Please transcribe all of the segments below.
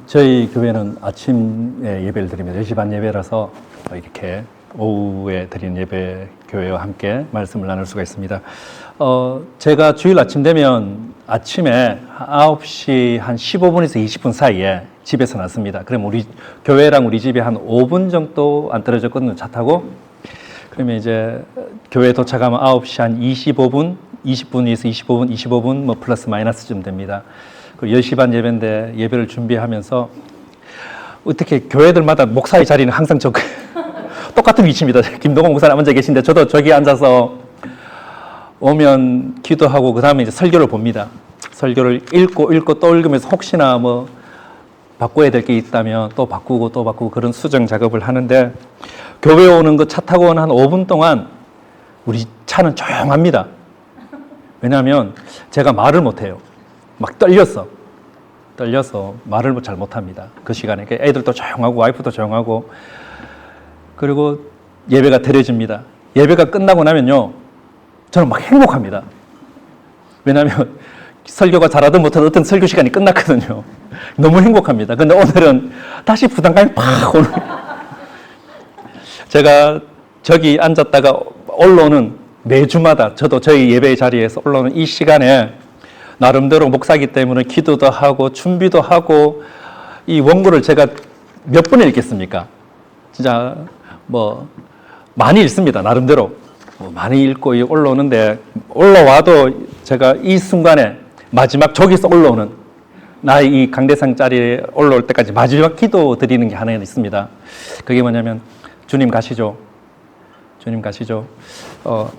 저희 교회는 아침에 예배를 드립니다. 10시 반 예배라서 이렇게 오후에 드리는 예배 교회와 함께 말씀을 나눌 수가 있습니다. 제가 주일 아침 되면 아침에 9시 한 15분에서 20분 사이에 집에서 났습니다. 그럼 우리 교회랑 우리 집이 한 5분 정도 안 떨어졌거든요. 차 타고. 그러면 이제 교회에 도착하면 9시 한 25분, 20분에서 25분 뭐 플러스 마이너스쯤 됩니다. 그리고 10시 반 예배인데 예배를 준비하면서 어떻게 교회들마다 목사의 자리는 항상 똑같은 위치입니다. 김동원 목사님 앉아 계신데 저도 저기 앉아서 오면 기도하고 그 다음에 이제 설교를 봅니다. 설교를 읽고 또 읽으면서 혹시나 뭐 바꿔야 될 게 있다면 또 바꾸고 그런 수정 작업을 하는데 교회 오는 거 차 타고 오는 한 5분 동안 우리 차는 조용합니다. 왜냐하면 제가 말을 못해요. 막 떨려서 말을 잘 못합니다. 그 시간에 애들도 조용하고 와이프도 조용하고 그리고 예배가 드려집니다. 예배가 끝나고 나면요 저는 막 행복합니다. 왜냐하면 설교가 잘하든 못하든 어떤 설교 시간이 끝났거든요. 너무 행복합니다. 근데 오늘은 다시 부담감이 팍 오는 제가 저기 앉았다가 올라오는 매주마다 저도 저희 예배의 자리에서 올라오는 이 시간에 나름대로 목사기 때문에 기도도 하고 준비도 하고 이 원고를 제가 몇 번을 읽겠습니까? 진짜 뭐 많이 읽습니다. 나름대로 많이 읽고 올라오는데 올라와도 제가 이 순간에 마지막 저기서 올라오는 나의 이 강대상 자리에 올라올 때까지 마지막 기도 드리는 게 하나 있습니다. 그게 뭐냐면 주님 가시죠. 주님 가시죠.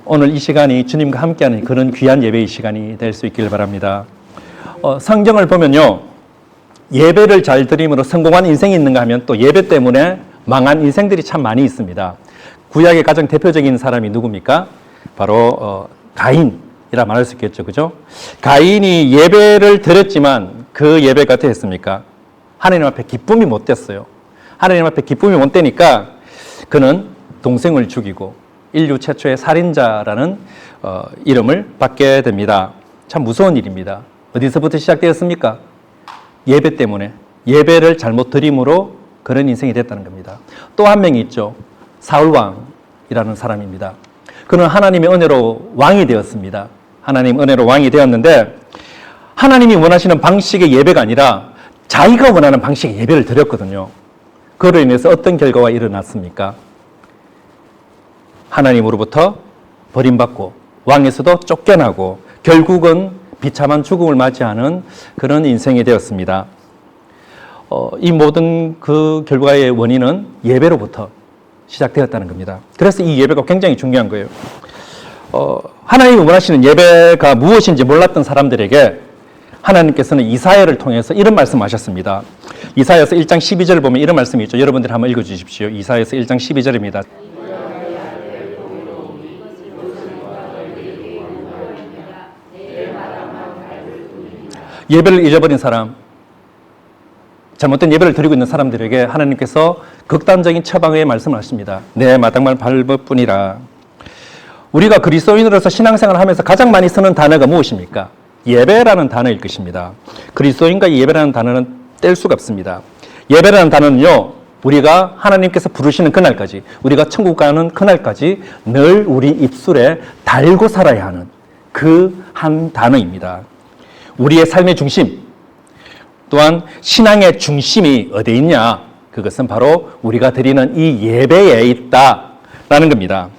오늘 이 시간이 주님과 함께하는 그런 귀한 예배의 시간이 될 수 있기를 바랍니다. 성경을 보면요. 예배를 잘 드림으로 성공한 인생이 있는가 하면 또 예배 때문에 망한 인생들이 참 많이 있습니다. 구약의 가장 대표적인 사람이 누굽니까? 바로 가인이라 말할 수 있겠죠. 그죠? 가인이 예배를 드렸지만 그 예배가 어땠습니까? 하나님 앞에 기쁨이 못 됐어요. 하나님 앞에 기쁨이 못 되니까 그는 동생을 죽이고 인류 최초의 살인자라는 이름을 받게 됩니다. 참 무서운 일입니다. 어디서부터 시작되었습니까? 예배 때문에 예배를 잘못 드림으로 그런 인생이 됐다는 겁니다. 또 한 명이 있죠. 사울왕이라는 사람입니다. 그는 하나님의 은혜로 왕이 되었습니다. 하나님 은혜로 왕이 되었는데 하나님이 원하시는 방식의 예배가 아니라 자기가 원하는 방식의 예배를 드렸거든요. 그로 인해서 어떤 결과가 일어났습니까? 하나님으로부터 버림받고 왕에서도 쫓겨나고 결국은 비참한 죽음을 맞이하는 그런 인생이 되었습니다. 이 모든 그 결과의 원인은 예배로부터 시작되었다는 겁니다. 그래서 이 예배가 굉장히 중요한 거예요. 하나님이 원하시는 예배가 무엇인지 몰랐던 사람들에게 하나님께서는 이사야를 통해서 이런 말씀하셨습니다. 이사야서 1장 12절을 보면 이런 말씀이 있죠. 여러분들 한번 읽어주십시오. 이사야서 1장 12절입니다. 예배를 잊어버린 사람, 잘못된 예배를 드리고 있는 사람들에게 하나님께서 극단적인 처방의 말씀을 하십니다. 내 마당만 밟을 뿐이라. 우리가 그리스도인으로서 신앙생활을 하면서 가장 많이 쓰는 단어가 무엇입니까? 예배라는 단어일 것입니다. 그리스도인과 예배라는 단어는 뗄 수가 없습니다. 예배라는 단어는요, 우리가 하나님께서 부르시는 그날까지, 우리가 천국 가는 그날까지 늘 우리 입술에 달고 살아야 하는 그 한 단어입니다. 우리의 삶의 중심, 또한 신앙의 중심이 어디에 있냐? 그것은 바로 우리가 드리는 이 예배에 있다라는 겁니다.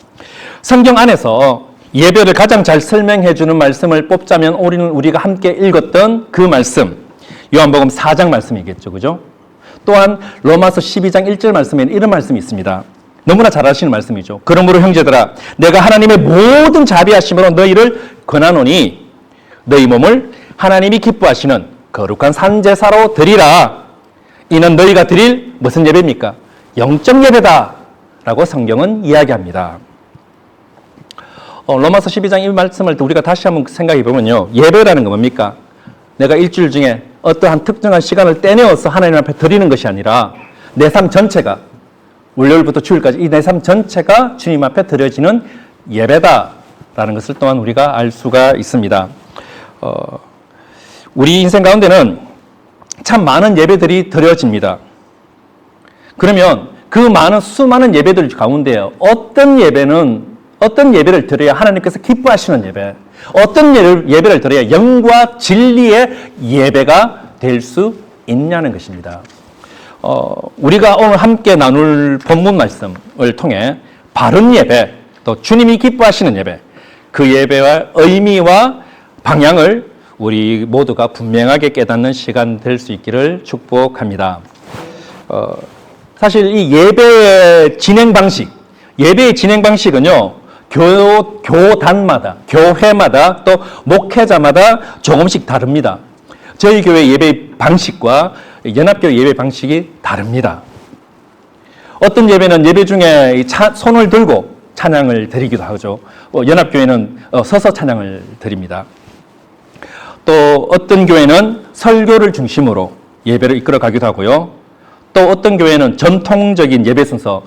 성경 안에서 예배를 가장 잘 설명해 주는 말씀을 뽑자면 우리가 함께 읽었던 그 말씀, 요한복음 4장 말씀이겠죠. 그죠? 또한 로마서 12장 1절 말씀에는 이런 말씀이 있습니다. 너무나 잘 아시는 말씀이죠. 그러므로 형제들아, 내가 하나님의 모든 자비하심으로 너희를 권하노니 너희 몸을 하나님이 기뻐하시는 거룩한 산제사로 드리라. 이는 너희가 드릴 무슨 예배입니까? 영적 예배다 라고 성경은 이야기합니다. 로마서 12장 이 말씀을 우리가 다시 한번 생각해 보면요, 예배라는 건 뭡니까? 내가 일주일 중에 어떠한 특정한 시간을 떼내어서 하나님 앞에 드리는 것이 아니라 내 삶 전체가, 월요일부터 주일까지 이 내 삶 전체가 주님 앞에 드려지는 예배다라는 것을 또한 우리가 알 수가 있습니다. 우리 인생 가운데는 참 많은 예배들이 드려집니다. 그러면 그 많은 수많은 예배들 가운데 어떤 예배를 드려야 하나님께서 기뻐하시는 예배, 어떤 예배를 드려야 영과 진리의 예배가 될 수 있냐는 것입니다. 우리가 오늘 함께 나눌 본문 말씀을 통해 바른 예배, 또 주님이 기뻐하시는 예배, 그 예배와 의미와 방향을 우리 모두가 분명하게 깨닫는 시간 될 수 있기를 축복합니다. 사실 이 예배의 진행 방식은요, 교단마다, 교회마다, 또 목회자마다 조금씩 다릅니다. 저희 교회 예배 방식과 연합교회 예배 방식이 다릅니다. 어떤 예배는 예배 중에 손을 들고 찬양을 드리기도 하죠. 연합교회는 서서 찬양을 드립니다. 또 어떤 교회는 설교를 중심으로 예배를 이끌어 가기도 하고요. 또 어떤 교회는 전통적인 예배 순서,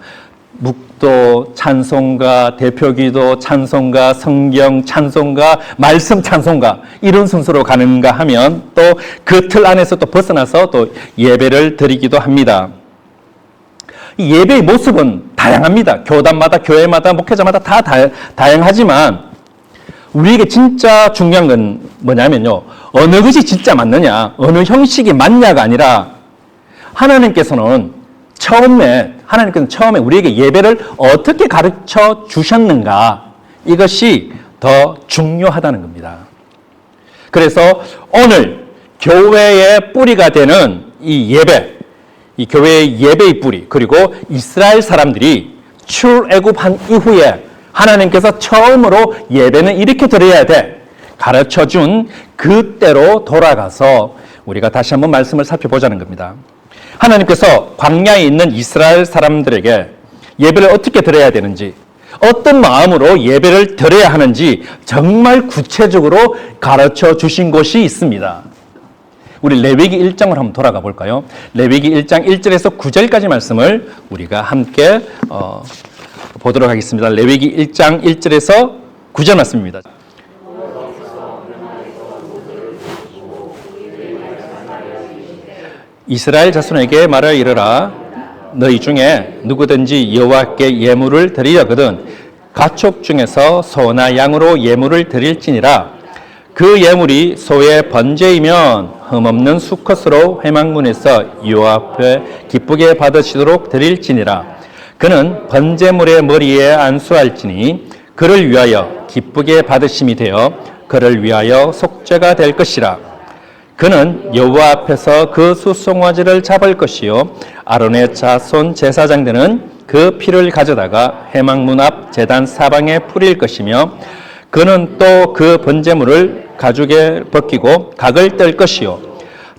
묵도, 찬송가, 대표기도, 찬송가, 성경, 찬송가, 말씀 찬송가 이런 순서로 가는가 하면 또 그 틀 안에서 또 벗어나서 또 예배를 드리기도 합니다. 이 예배의 모습은 다양합니다. 교단마다, 교회마다, 목회자마다 다 다양하지만 우리에게 진짜 중요한 건 뭐냐면요, 어느 것이 진짜 맞느냐, 어느 형식이 맞냐가 아니라 하나님께서는 처음에 우리에게 예배를 어떻게 가르쳐 주셨는가, 이것이 더 중요하다는 겁니다. 그래서 오늘 교회의 뿌리가 되는 이 예배, 이 교회의 예배의 뿌리, 그리고 이스라엘 사람들이 출애굽한 이후에 하나님께서 처음으로 예배는 이렇게 드려야 돼 가르쳐 준 그때로 돌아가서 우리가 다시 한번 말씀을 살펴보자는 겁니다. 하나님께서 광야에 있는 이스라엘 사람들에게 예배를 어떻게 드려야 되는지, 어떤 마음으로 예배를 드려야 하는지 정말 구체적으로 가르쳐 주신 곳이 있습니다. 우리 레위기 1장을 한번 돌아가 볼까요? 레위기 1장 1절에서 9절까지 말씀을 우리가 함께 보도록 하겠습니다. 레위기 1장 1절에서 9절 말씀입니다. 이스라엘 자손에게 말하여 이르라. 너희 중에 누구든지 여호와께 예물을 드리려거든 가축 중에서 소나 양으로 예물을 드릴지니라. 그 예물이 소의 번제이면 흠없는 수컷으로 회막문에서 여호와 앞에 기쁘게 받으시도록 드릴지니라. 그는 번제물의 머리에 안수할지니 그를 위하여 기쁘게 받으심이 되어 그를 위하여 속죄가 될 것이라. 그는 여호와 앞에서 그 수송아지를 잡을 것이요 아론의 자손 제사장들은 그 피를 가져다가 회막문 앞 제단 사방에 뿌릴 것이며 그는 또 그 번제물을 가죽에 벗기고 각을 뗄 것이요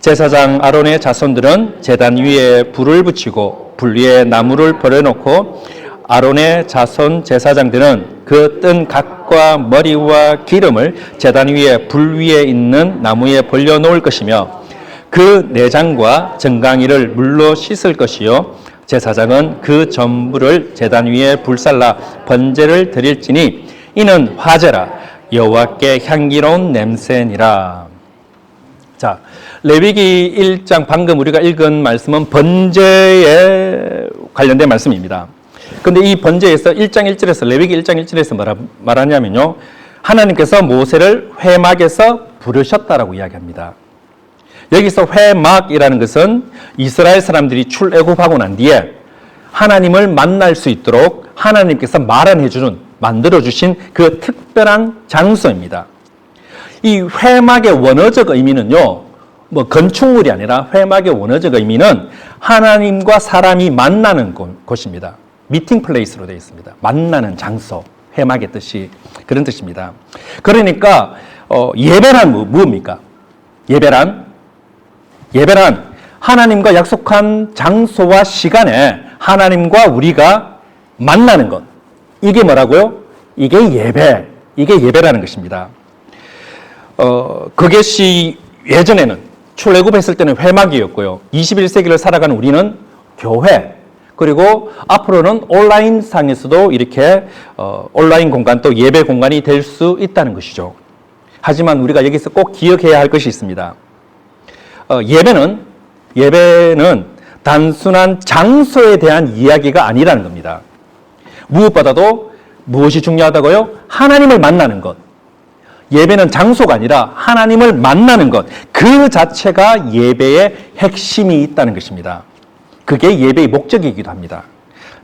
제사장 아론의 자손들은 제단 위에 불을 붙이고 불 위에 나무를 버려놓고 아론의 자손 제사장들은 그 뜬 각과 머리와 기름을 제단 위에 불 위에 있는 나무에 벌려 놓을 것이며 그 내장과 정강이를 물로 씻을 것이요 제사장은 그 전부를 제단 위에 불살라 번제를 드릴지니 이는 화제라 여호와께 향기로운 냄새니라. 자, 레위기 1장 방금 우리가 읽은 말씀은 번제에 관련된 말씀입니다. 그런데 이 번제에서 1장 1절에서 레위기 1장 1절에서 말하냐면요, 하나님께서 모세를 회막에서 부르셨다라고 이야기합니다. 여기서 회막이라는 것은 이스라엘 사람들이 출애굽하고 난 뒤에 하나님을 만날 수 있도록 하나님께서 마련해주는, 만들어주신 그 특별한 장소입니다. 이 회막의 원어적 의미는요, 건축물이 아니라 회막의 원어적 의미는 하나님과 사람이 만나는 곳입니다. 미팅 플레이스로 되어 있습니다. 만나는 장소, 회막의 뜻이 그런 뜻입니다. 그러니까 예배란 무엇입니까? 예배란 하나님과 약속한 장소와 시간에 하나님과 우리가 만나는 것. 이게 뭐라고요? 이게 예배라는 것입니다. 그것이 예전에는 출애굽했을 때는 회막이었고요. 21세기를 살아가는 우리는 교회, 그리고 앞으로는 온라인 상에서도 이렇게 온라인 공간 또 예배 공간이 될 수 있다는 것이죠. 하지만 우리가 여기서 꼭 기억해야 할 것이 있습니다. 예배는 예배는 단순한 장소에 대한 이야기가 아니라는 겁니다. 무엇보다도 무엇이 중요하다고요? 하나님을 만나는 것. 예배는 장소가 아니라 하나님을 만나는 것. 그 자체가 예배의 핵심이 있다는 것입니다. 그게 예배의 목적이기도 합니다.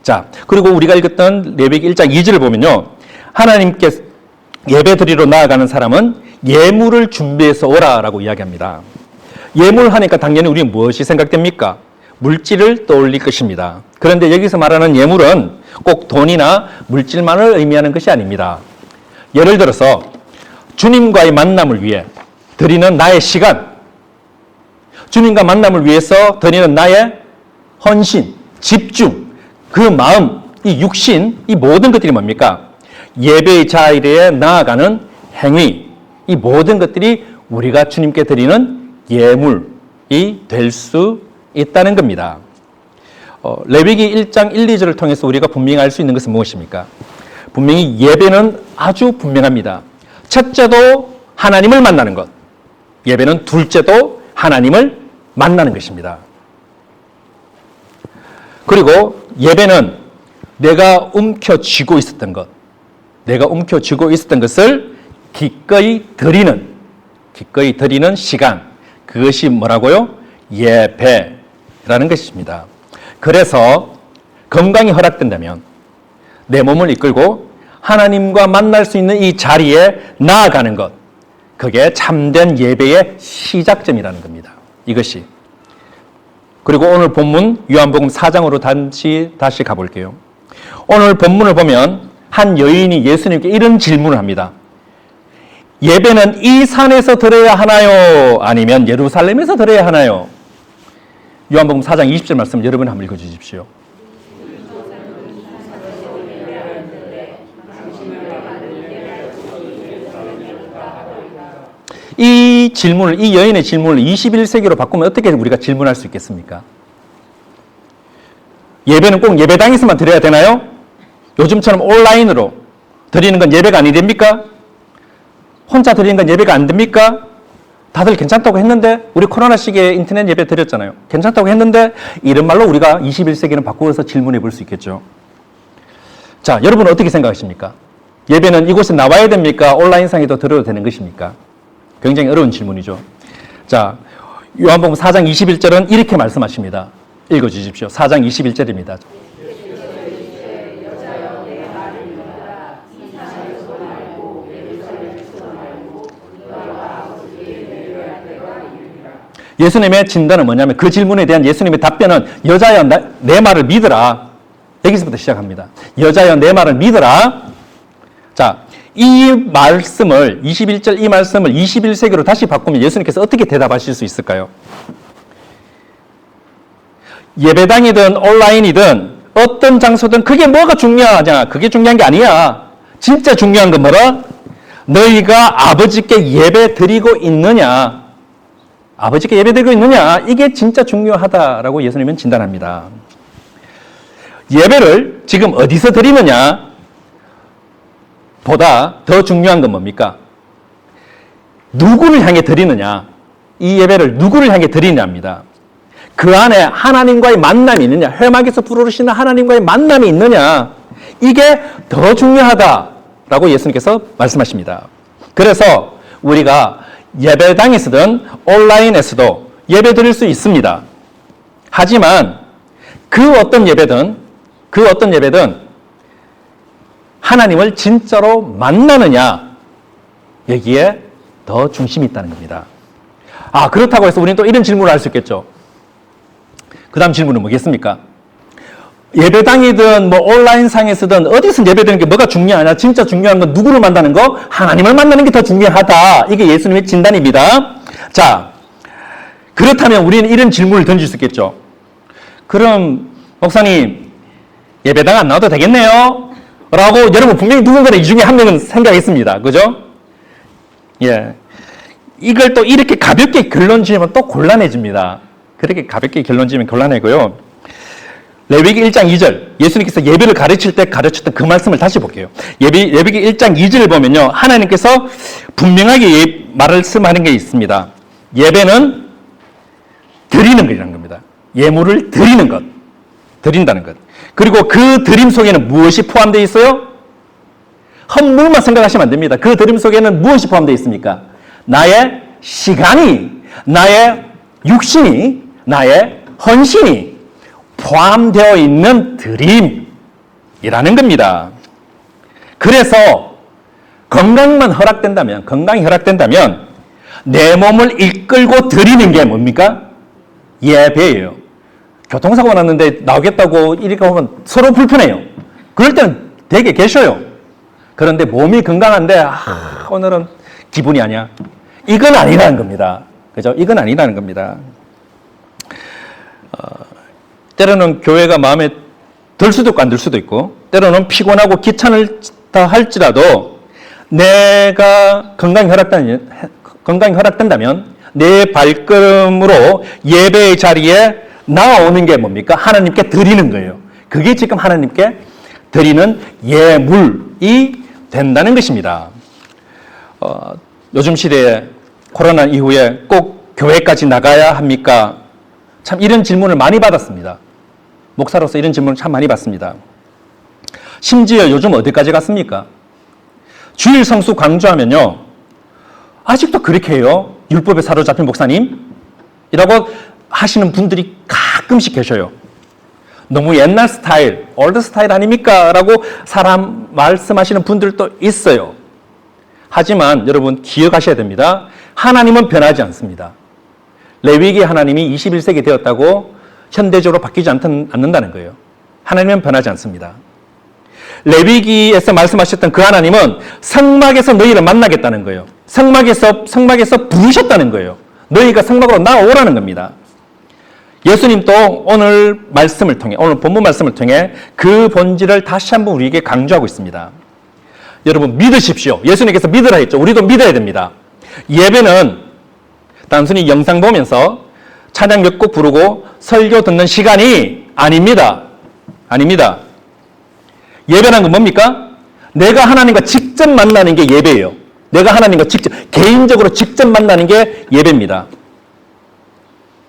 자, 그리고 우리가 읽었던 레위기 1장 2절을 보면요. 하나님께 예배 드리러 나아가는 사람은 예물을 준비해서 오라라고 이야기합니다. 예물 하니까 당연히 우리는 무엇이 생각됩니까? 물질을 떠올릴 것입니다. 그런데 여기서 말하는 예물은 꼭 돈이나 물질만을 의미하는 것이 아닙니다. 예를 들어서 주님과의 만남을 위해 드리는 나의 시간, 주님과 만남을 위해서 드리는 나의 헌신, 집중, 그 마음, 이 육신, 이 모든 것들이 뭡니까? 예배의 자리에 나아가는 행위, 이 모든 것들이 우리가 주님께 드리는 예물이 될 수 있다는 겁니다. 레위기 1장 1, 2절을 통해서 우리가 분명히 알 수 있는 것은 무엇입니까? 분명히 예배는 아주 분명합니다. 첫째도 하나님을 만나는 것, 예배는 둘째도 하나님을 만나는 것입니다. 그리고 예배는 내가 움켜쥐고 있었던 것, 내가 움켜쥐고 있었던 것을 기꺼이 드리는 시간, 그것이 뭐라고요? 예배라는 것입니다. 그래서 건강이 허락된다면 내 몸을 이끌고 하나님과 만날 수 있는 이 자리에 나아가는 것, 그게 참된 예배의 시작점이라는 겁니다. 이것이. 그리고 오늘 본문 요한복음 4장으로 다시 가볼게요. 오늘 본문을 보면 한 여인이 예수님께 이런 질문을 합니다. 예배는 이 산에서 드려야 하나요? 아니면 예루살렘에서 드려야 하나요? 요한복음 4장 20절 말씀 여러분 한번 읽어주십시오. 이 질문을, 이 여인의 질문을 21세기로 바꾸면 어떻게 우리가 질문할 수 있겠습니까? 예배는 꼭 예배당에서만 드려야 되나요? 요즘처럼 온라인으로 드리는 건 예배가 아니됩니까? 혼자 드리는 건 예배가 안 됩니까? 다들 괜찮다고 했는데, 우리 코로나 시기에 인터넷 예배 드렸잖아요. 괜찮다고 했는데, 이런 말로 우리가 21세기는 바꾸어서 질문해 볼 수 있겠죠. 자, 여러분은 어떻게 생각하십니까? 예배는 이곳에 나와야 됩니까? 온라인상에도 드려도 되는 것입니까? 굉장히 어려운 질문이죠. 자, 요한복음 4장 21절은 이렇게 말씀하십니다. 읽어주십시오. 4장 21절입니다. 예수님의 진단은 뭐냐면 그 질문에 대한 예수님의 답변은 여자여 내 말을 믿으라. 여기서부터 시작합니다. 여자여 내 말을 믿으라. 자, 이 말씀을 21절 이 말씀을 21세기로 다시 바꾸면 예수님께서 어떻게 대답하실 수 있을까요? 예배당이든 온라인이든 어떤 장소든 그게 뭐가 중요하냐? 그게 중요한 게 아니야. 진짜 중요한 건 뭐라? 너희가 아버지께 예배 드리고 있느냐? 아버지께 예배 드리고 있느냐? 이게 진짜 중요하다라고 예수님은 진단합니다. 예배를 지금 어디서 드리느냐? 보다 더 중요한 건 뭡니까? 누구를 향해 드리느냐? 이 예배를 누구를 향해 드리느냐입니다. 그 안에 하나님과의 만남이 있느냐? 회막에서 부르시는 하나님과의 만남이 있느냐? 이게 더 중요하다라고 예수님께서 말씀하십니다. 그래서 우리가 예배당에서든 온라인에서도 예배 드릴 수 있습니다. 하지만 그 어떤 예배든 하나님을 진짜로 만나느냐, 여기에 더 중심이 있다는 겁니다. 아, 그렇다고 해서 우리는 또 이런 질문을 할 수 있겠죠. 그 다음 질문은 뭐겠습니까? 예배당이든 온라인상에서든 어디서 예배드리는 게 뭐가 중요하냐? 진짜 중요한 건 누구를 만나는 거? 하나님을 만나는 게 더 중요하다. 이게 예수님의 진단입니다. 자, 그렇다면 우리는 이런 질문을 던질 수 있겠죠. 그럼 목사님, 예배당 안 나와도 되겠네요? 라고 여러분 분명히 누군가는 이 중에 한 명은 생각했습니다. 그죠? 예. 이걸 또 이렇게 가볍게 결론 지으면 또 곤란해집니다. 그렇게 가볍게 결론 지으면 곤란하고요. 레위기 1장 2절, 예수님께서 예배를 가르칠 때 가르쳤던 그 말씀을 다시 볼게요. 레위기 1장 2절을 보면요, 하나님께서 분명하게 말씀하는 게 있습니다. 예배는 드리는 것이라는 겁니다. 예물을 드리는 것, 드린다는 것. 그리고 그 드림 속에는 무엇이 포함되어 있어요? 헌물만 생각하시면 안 됩니다. 그 드림 속에는 무엇이 포함되어 있습니까? 나의 시간이, 나의 육신이, 나의 헌신이 포함되어 있는 드림이라는 겁니다. 그래서 건강이 허락된다면 내 몸을 이끌고 드리는 게 뭡니까? 예배예요. 교통사고 났는데 나오겠다고 이렇게 오면 서로 불편해요. 그럴 때는 되게 계셔요. 그런데 몸이 건강한데 오늘은 기분이 아니야. 이건 아니라는 겁니다. 그죠? 이건 아니라는 겁니다. 때로는 교회가 마음에 들 수도 있고 안 들 수도 있고, 때로는 피곤하고 귀찮다 할지라도 내가 건강이 허락된다면 내 발걸음으로 예배의 자리에 나아오는 게 뭡니까? 하나님께 드리는 거예요. 그게 지금 하나님께 드리는 예물이 된다는 것입니다. 요즘 시대에 코로나 이후에 꼭 교회까지 나가야 합니까? 참 이런 질문을 많이 받았습니다. 목사로서 이런 질문을 참 많이 받습니다. 심지어 요즘 어디까지 갔습니까? 주일 성수 강조하면요, 아직도 그렇게 해요. 율법에 사로잡힌 목사님? 이라고 하시는 분들이 가끔씩 계셔요. 너무 옛날 스타일, 올드 스타일 아닙니까? 라고 사람 말씀하시는 분들도 있어요. 하지만 여러분 기억하셔야 됩니다. 하나님은 변하지 않습니다. 레위기 하나님이 21세기 되었다고 현대적으로 바뀌지 않는다는 거예요. 하나님은 변하지 않습니다. 레위기에서 말씀하셨던 그 하나님은 성막에서 너희를 만나겠다는 거예요. 성막에서 부르셨다는 거예요. 너희가 성막으로 나오라는 겁니다. 예수님도 오늘 본문 말씀을 통해 그 본질을 다시 한번 우리에게 강조하고 있습니다. 여러분 믿으십시오. 예수님께서 믿으라 했죠. 우리도 믿어야 됩니다. 예배는 단순히 영상 보면서 찬양 몇 곡 부르고 설교 듣는 시간이 아닙니다. 아닙니다. 예배란 건 뭡니까? 내가 하나님과 직접 만나는 게 예배예요. 내가 하나님과 개인적으로 직접 만나는 게 예배입니다.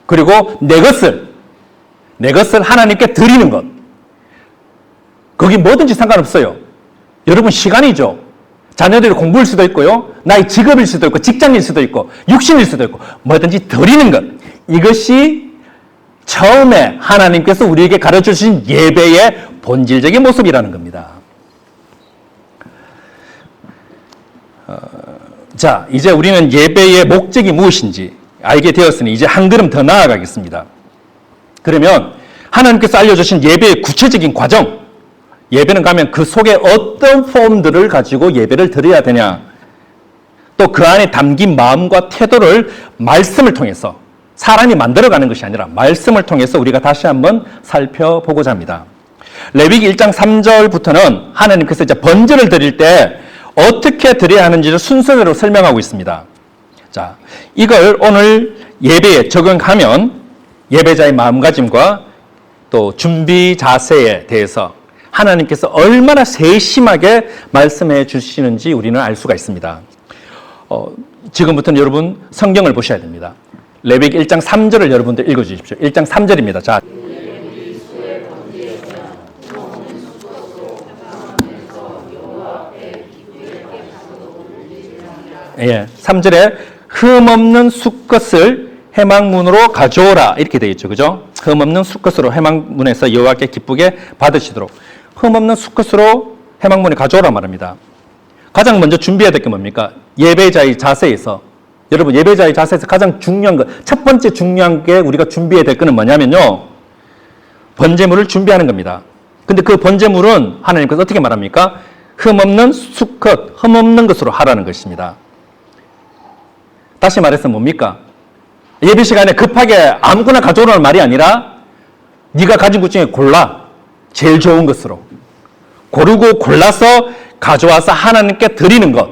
그리고 내 것을 하나님께 드리는 것. 거기 뭐든지 상관없어요. 여러분 시간이죠. 자녀들이 공부일 수도 있고요. 나의 직업일 수도 있고 직장일 수도 있고 육신일 수도 있고 뭐든지 드리는 것. 이것이 처음에 하나님께서 우리에게 가르쳐주신 예배의 본질적인 모습이라는 겁니다. 자, 이제 우리는 예배의 목적이 무엇인지 알게 되었으니 이제 한 걸음 더 나아가겠습니다. 그러면 하나님께서 알려주신 예배의 구체적인 과정, 예배는 가면 그 속에 어떤 폼들을 가지고 예배를 드려야 되냐, 또 그 안에 담긴 마음과 태도를 말씀을 통해서, 사람이 만들어가는 것이 아니라 말씀을 통해서 우리가 다시 한번 살펴보고자 합니다. 레위기 1장 3절부터는 하나님께서 이제 번제를 드릴 때 어떻게 드려야 하는지를 순서대로 설명하고 있습니다. 자, 이걸 오늘 예배에 적용하면 예배자의 마음가짐과 또 준비 자세에 대해서 하나님께서 얼마나 세심하게 말씀해 주시는지 우리는 알 수가 있습니다. 지금부터는 여러분 성경을 보셔야 됩니다. 레위기 1장 3절을 여러분들 읽어주십시오. 1장 3절입니다. 자, 예, 3절에 흠없는 수컷을 회막문으로 가져오라 이렇게 되어 있죠. 그죠? 흠없는 수컷으로 회막문에서 여호와께 기쁘게 받으시도록 흠없는 수컷으로 회막문에 가져오라 말합니다. 가장 먼저 준비해야 될 게 뭡니까? 예배자의 자세에서, 여러분 예배자의 자세에서 가장 중요한 것, 첫 번째 중요한 게 우리가 준비해야 될 것은 뭐냐면요, 번제물을 준비하는 겁니다. 근데 그 번제물은 하나님께서 어떻게 말합니까? 흠없는 수컷, 흠없는 것으로 하라는 것입니다. 다시 말해서 뭡니까? 예배 시간에 급하게 아무거나 가져오라는 말이 아니라 네가 가진 것 중에 골라, 제일 좋은 것으로 고르고 골라서 가져와서 하나님께 드리는 것,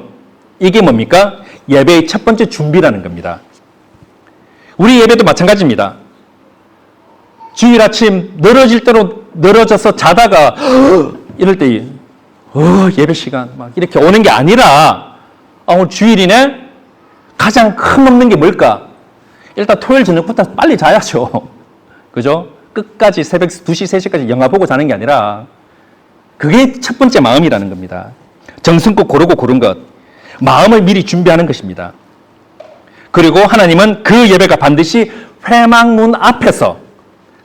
이게 뭡니까? 예배의 첫 번째 준비라는 겁니다. 우리 예배도 마찬가지입니다. 주일 아침 늘어질 대로 늘어져서 자다가 이럴 때 예배 시간 막 이렇게 오는 게 아니라 오늘 주일이네? 가장 흠없는 게 뭘까? 일단 토요일 저녁부터 빨리 자야죠. 그죠? 끝까지 새벽 2시, 3시까지 영화 보고 자는 게 아니라 그게 첫 번째 마음이라는 겁니다. 정성껏 고르고 고른 것. 마음을 미리 준비하는 것입니다. 그리고 하나님은 그 예배가 반드시 회막문 앞에서,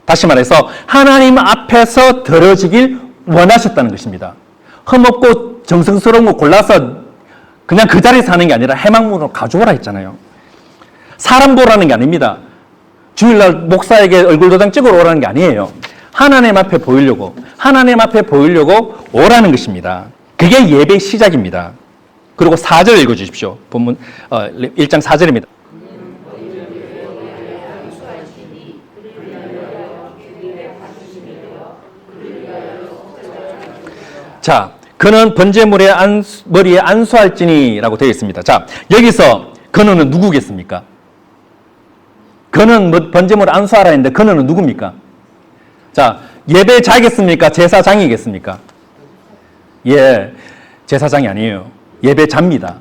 다시 말해서 하나님 앞에서 드려지길 원하셨다는 것입니다. 흠없고 정성스러운 거 골라서 그냥 그 자리에서 하는 게 아니라 회막문으로 가져오라 했잖아요. 사람 보라는 게 아닙니다. 주일날 목사에게 얼굴 도장 찍으러 오라는 게 아니에요. 하나님 앞에 보이려고, 하나님 앞에 보이려고 오라는 것입니다. 그게 예배의 시작입니다. 그리고 4절 읽어주십시오. 본문 1장 4절입니다. 자, 그는 번제물의 머리에 안수할지니라고 되어 있습니다. 자, 여기서 그는 누구겠습니까? 그는 번제물을 안수하라 했는데 그는 누굽니까? 자, 예배자겠습니까? 제사장이겠습니까? 예, 제사장이 아니에요. 예배자입니다.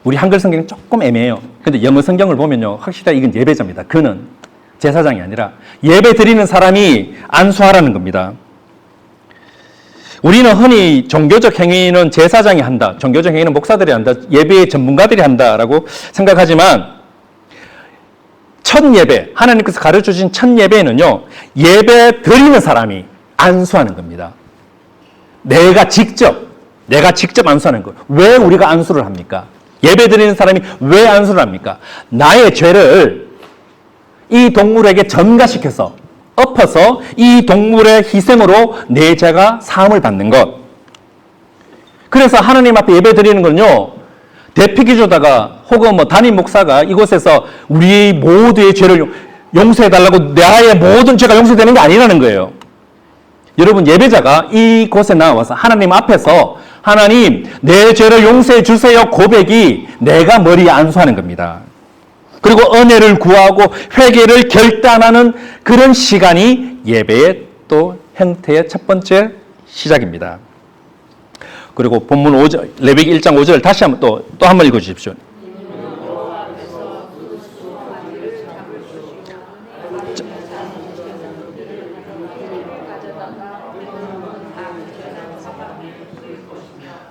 우리 한글 성경은 조금 애매해요. 근데 영어 성경을 보면요, 확실히 이건 예배자입니다. 그는 제사장이 아니라 예배 드리는 사람이 안수하라는 겁니다. 우리는 흔히 종교적 행위는 제사장이 한다, 종교적 행위는 목사들이 한다, 예배의 전문가들이 한다라고 생각하지만 첫 예배, 하나님께서 가르쳐주신 첫 예배는요, 예배 드리는 사람이 안수하는 겁니다. 내가 직접 안수하는 거예요. 왜 우리가 안수를 합니까? 예배 드리는 사람이 왜 안수를 합니까? 나의 죄를 이 동물에게 전가시켜서, 엎어서 이 동물의 희생으로 내 죄가 사함을 받는 것. 그래서 하나님 앞에 예배 드리는 건요, 대피기조다가 혹은 담임 목사가 이곳에서 우리 모두의 죄를 용서해달라고 나의 모든 죄가 용서되는 게 아니라는 거예요. 여러분, 예배자가 이곳에 나와서 하나님 앞에서 하나님, 내 죄를 용서해 주세요 고백이 내가 머리에 안수하는 겁니다. 그리고 은혜를 구하고 회개를 결단하는 그런 시간이 예배의 또 형태의 첫 번째 시작입니다. 그리고 본문 5절, 레위기 1장 5절 다시 한번 또 한 번 읽어주십시오.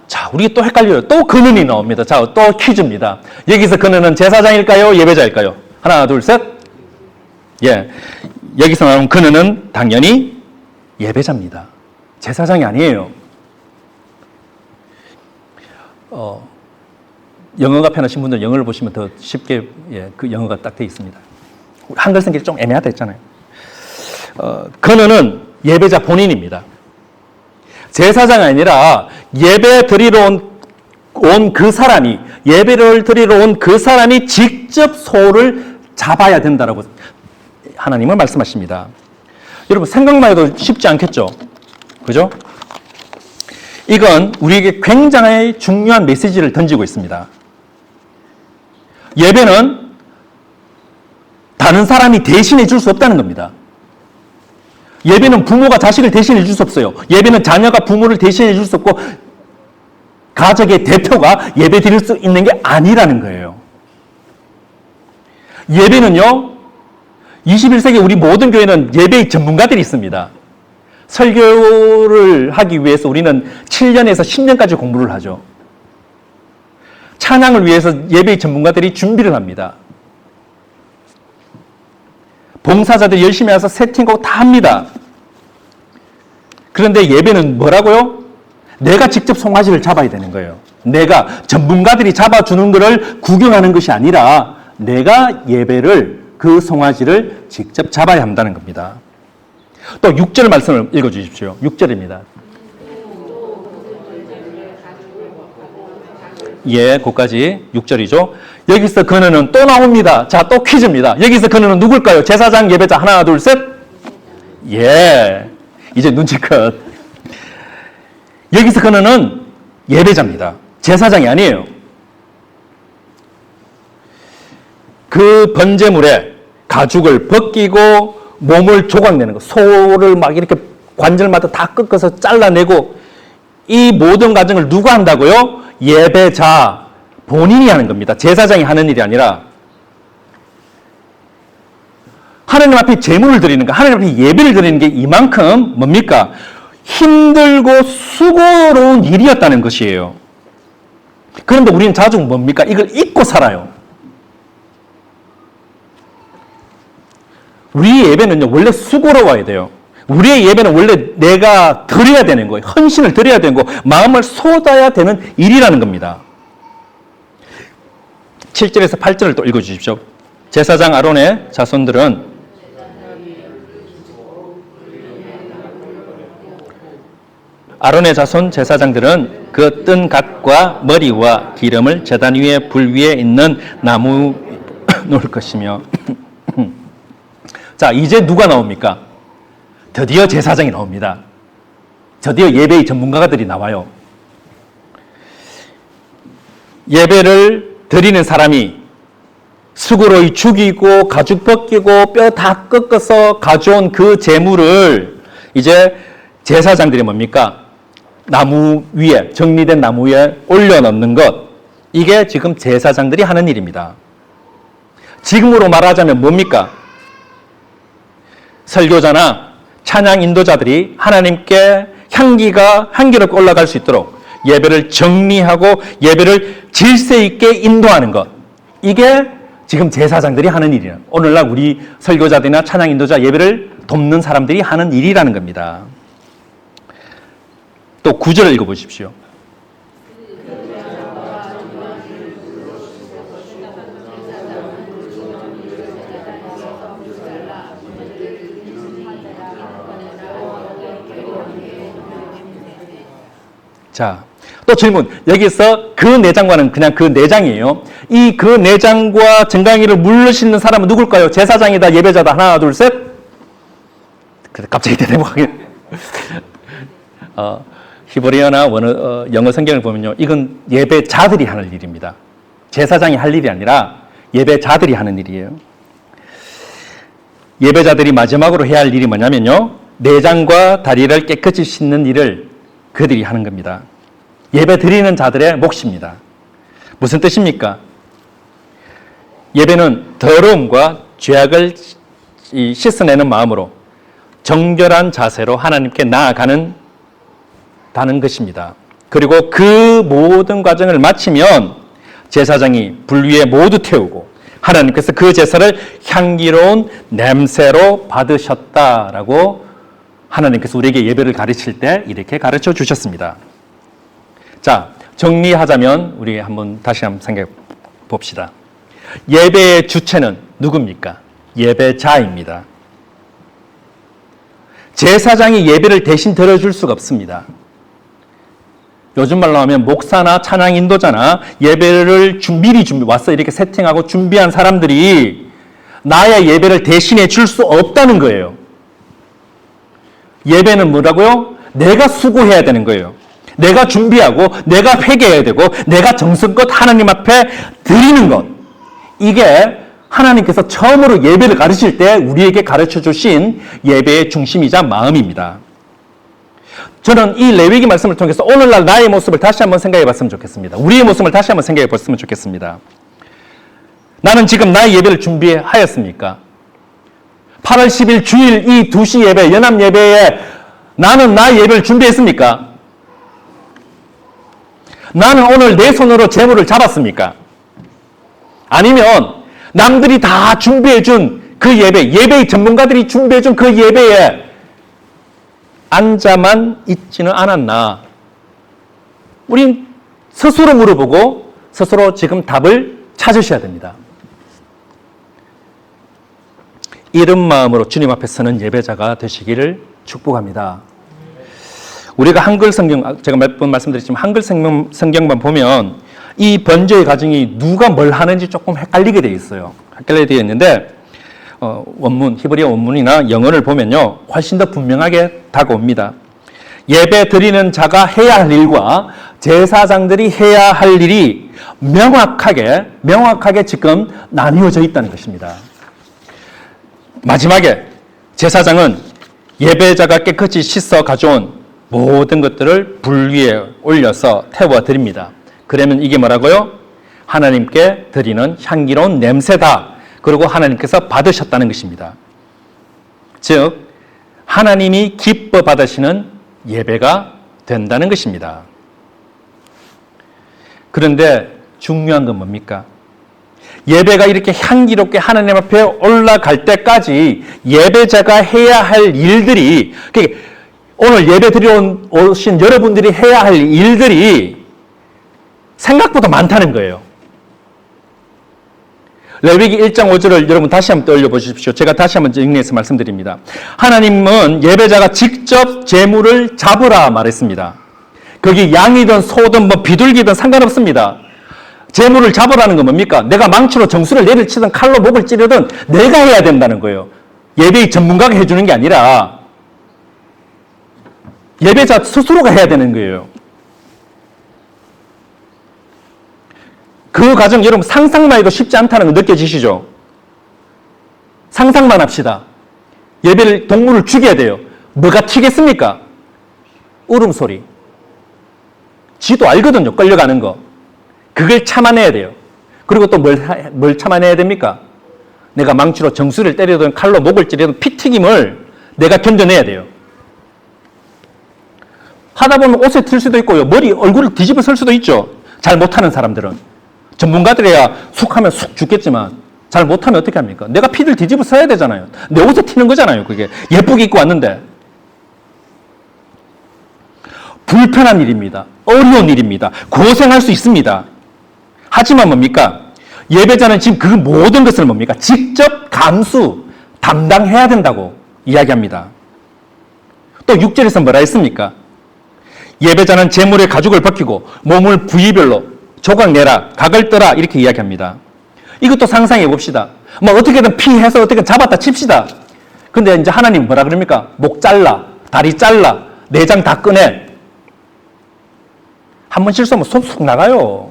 자, 우리 또 헷갈려요. 또 근원이 나옵니다. 자, 또 퀴즈입니다. 여기서 근원은 제사장일까요? 예배자일까요? 하나, 둘, 셋. 예. 여기서 나오는 근원은 당연히 예배자입니다. 제사장이 아니에요. 영어가 편하신 분들 영어를 보시면 더 쉽게 그 영어가 딱 되어 있습니다. 한글 성경이 좀 애매하다 했잖아요. 근원은 예배자 본인입니다. 제사장이 아니라 예배 드리러 온 그 사람이, 예배를 드리러 온 그 사람이 직접 소를 잡아야 된다라고 하나님은 말씀하십니다. 여러분, 생각만 해도 쉽지 않겠죠? 그죠? 이건 우리에게 굉장히 중요한 메시지를 던지고 있습니다. 예배는 다른 사람이 대신해 줄 수 없다는 겁니다. 예배는 부모가 자식을 대신해 줄 수 없어요. 예배는 자녀가 부모를 대신해 줄 수 없고 가족의 대표가 예배 드릴 수 있는 게 아니라는 거예요. 예배는요, 21세기 우리 모든 교회는 예배의 전문가들이 있습니다. 설교를 하기 위해서 우리는 7년에서 10년까지 공부를 하죠. 찬양을 위해서 예배의 전문가들이 준비를 합니다. 봉사자들이 열심히 와서 세팅하고 다 합니다. 그런데 예배는 뭐라고요? 내가 직접 송아지를 잡아야 되는 거예요. 내가 전문가들이 잡아주는 것을 구경하는 것이 아니라 내가 예배를, 그 송아지를 직접 잡아야 한다는 겁니다. 또 6절 말씀을 읽어주십시오. 6절입니다. 예, 거기까지 6절이죠. 여기서 근원은 또 나옵니다. 자, 또 퀴즈입니다. 여기서 근원은 누굴까요? 제사장, 예배자. 하나, 둘, 셋. 예, 이제 눈치껏. 여기서 근원은 예배자입니다. 제사장이 아니에요. 그 번제물에 가죽을 벗기고 몸을 조각내는 거, 소를 막 이렇게 관절마다 다 꺾어서 잘라내고, 이 모든 과정을 누가 한다고요? 예배자 본인이 하는 겁니다. 제사장이 하는 일이 아니라. 하나님 앞에 제물을 드리는 거, 하나님 앞에 예배를 드리는 게 이만큼 뭡니까? 힘들고 수고로운 일이었다는 것이에요. 그런데 우리는 자주 뭡니까? 이걸 잊고 살아요. 우리의 예배는요, 원래 수고로워야 돼요. 우리의 예배는 원래 내가 드려야 되는 거예요. 헌신을 드려야 되는 거, 마음을 쏟아야 되는 일이라는 겁니다. 7절에서 8절을 또 읽어주십시오. 제사장 아론의 자손들은 아론의 자손 제사장들은 그 뜬 갓과 머리와 기름을 제단 위에 불 위에 있는 나무 놓을 것이며 자, 이제 누가 나옵니까? 드디어 제사장이 나옵니다. 드디어 예배의 전문가들이 나와요. 예배를 드리는 사람이 수고로이 죽이고 가죽 벗기고 뼈 다 꺾어서 가져온 그 제물을 이제 제사장들이 뭡니까? 나무 위에, 정리된 나무 위에 올려놓는 것. 이게 지금 제사장들이 하는 일입니다. 지금으로 말하자면 뭡니까? 설교자나 찬양 인도자들이 하나님께 향기가 향기롭게 올라갈 수 있도록 예배를 정리하고 예배를 질서 있게 인도하는 것. 이게 지금 제사장들이 하는 일이에요. 오늘날 우리 설교자들이나 찬양 인도자 예배를 돕는 사람들이 하는 일이라는 겁니다. 또 9절을 읽어보십시오. 자, 또 질문. 여기서 그 내장과는 그냥 그 내장이에요. 이 그 내장과 정강이를 물르시는 사람은 누굴까요? 제사장이다, 예배자다. 하나, 둘, 셋. 갑자기 대대목하게. 히브리어나 영어 성경을 보면요. 이건 예배자들이 하는 일입니다. 제사장이 할 일이 아니라 예배자들이 하는 일이에요. 예배자들이 마지막으로 해야 할 일이 뭐냐면요. 내장과 다리를 깨끗이 씻는 일을 그들이 하는 겁니다. 예배 드리는 자들의 몫입니다. 무슨 뜻입니까? 예배는 더러움과 죄악을 씻어내는 마음으로 정결한 자세로 하나님께 나아가는 것입니다. 그리고 그 모든 과정을 마치면 제사장이 불 위에 모두 태우고 하나님께서 그 제사를 향기로운 냄새로 받으셨다라고 하나님께서 우리에게 예배를 가르칠 때 이렇게 가르쳐 주셨습니다. 자, 정리하자면 우리 다시 한번 생각해 봅시다. 예배의 주체는 누굽니까? 예배자입니다. 제사장이 예배를 대신 드려줄 수가 없습니다. 요즘 말로 하면 목사나 찬양 인도자나 예배를 미리 와서 이렇게 세팅하고 준비한 사람들이 나의 예배를 대신해 줄 수 없다는 거예요. 예배는 뭐라고요? 내가 수고해야 되는 거예요. 내가 준비하고 내가 회개해야 되고 내가 정성껏 하나님 앞에 드리는 것. 이게 하나님께서 처음으로 예배를 가르칠 때 우리에게 가르쳐 주신 예배의 중심이자 마음입니다. 저는 이 레위기 말씀을 통해서 오늘날 나의 모습을 다시 한번 생각해 봤으면 좋겠습니다. 우리의 모습을 다시 한번 생각해 봤으면 좋겠습니다. 나는 지금 나의 예배를 준비하였습니까? 8월 10일 주일 이 2시 예배, 연합 예배에 나는 나의 예배를 준비했습니까? 나는 오늘 내 손으로 제물을 잡았습니까? 아니면 남들이 다 준비해준 그 예배의 전문가들이 준비해준 그 예배에 앉아만 있지는 않았나? 우린 스스로 물어보고 스스로 지금 답을 찾으셔야 됩니다. 이런 마음으로 주님 앞에 서는 예배자가 되시기를 축복합니다. 우리가 한글 성경, 제가 몇 번 말씀드렸지만 한글 성경만 보면 이 번제의 과정이 누가 뭘 하는지 조금 헷갈리게 되어 있어요. 헷갈리게 되어 있는데 원문, 히브리어 원문이나 영어를 보면요. 훨씬 더 분명하게 다가옵니다. 예배 드리는 자가 해야 할 일과 제사장들이 해야 할 일이 명확하게 지금 나뉘어져 있다는 것입니다. 마지막에 제사장은 예배자가 깨끗이 씻어 가져온 모든 것들을 불 위에 올려서 태워 드립니다. 그러면 이게 뭐라고요? 하나님께 드리는 향기로운 냄새다. 그리고 하나님께서 받으셨다는 것입니다. 즉 하나님이 기뻐 받으시는 예배가 된다는 것입니다. 그런데 중요한 건 뭡니까? 예배가 이렇게 향기롭게 하나님 앞에 올라갈 때까지 예배자가 해야 할 일들이, 오늘 예배 드려 오신 여러분들이 해야 할 일들이 생각보다 많다는 거예요. 레위기 1장 5절을 여러분 다시 한번 떠올려 보십시오. 제가 다시 한번 정리해서 말씀드립니다. 하나님은 예배자가 직접 제물을 잡으라 말했습니다. 거기 양이든 소든 비둘기든 상관없습니다. 제물을 잡으라는 건 뭡니까? 내가 망치로 정수를 내리치든 칼로 목을 찌르든 내가 해야 된다는 거예요. 예배의 전문가가 해주는 게 아니라 예배자 스스로가 해야 되는 거예요. 그 과정 여러분 상상만 해도 쉽지 않다는 거 느껴지시죠? 상상만 합시다. 예배를 동물을 죽여야 돼요. 뭐가 튀겠습니까? 울음소리. 지도 알거든요. 끌려가는 거. 그걸 참아내야 돼요. 그리고 또 뭘 참아내야 됩니까? 내가 망치로 정수를 때리든 칼로 목을 찌르든 피튀김을 내가 견뎌내야 돼요. 하다 보면 옷에 튈 수도 있고요. 얼굴을 뒤집어 쓸 수도 있죠. 잘 못하는 사람들은. 전문가들이야 쑥 하면 쑥 죽겠지만 잘 못하면 어떻게 합니까? 내가 피를 뒤집어 써야 되잖아요. 내 옷에 튀는 거잖아요. 그게 예쁘게 입고 왔는데. 불편한 일입니다. 어려운 일입니다. 고생할 수 있습니다. 하지만 뭡니까? 예배자는 지금 그 모든 것을 뭡니까? 직접 감수, 담당해야 된다고 이야기합니다. 또 6절에서 뭐라 했습니까? 예배자는 제물의 가죽을 벗기고 몸을 부위별로 조각 내라, 각을 떠라 이렇게 이야기합니다. 이것도 상상해 봅시다. 어떻게든 피해서 어떻게든 잡았다 칩시다. 근데 이제 하나님 뭐라 그럽니까? 목 잘라, 다리 잘라, 내장 다 꺼내. 한 번 실수하면 손 쑥 나가요.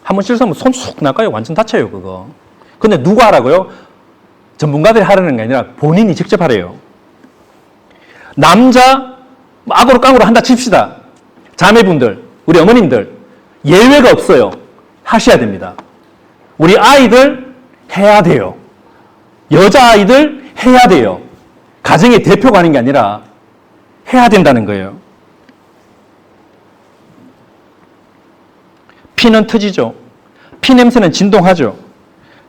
한 번 실수하면 손 쑥 나가요. 완전 다쳐요, 그거. 근데 누가 하라고요? 전문가들이 하라는 게 아니라 본인이 직접 하래요. 남자, 악으로 깡으로 한다 칩시다. 자매분들, 우리 어머님들, 예외가 없어요. 하셔야 됩니다. 우리 아이들 해야 돼요. 여자아이들 해야 돼요. 가정의 대표가 하는 게 아니라 해야 된다는 거예요. 피는 터지죠. 피 냄새는 진동하죠.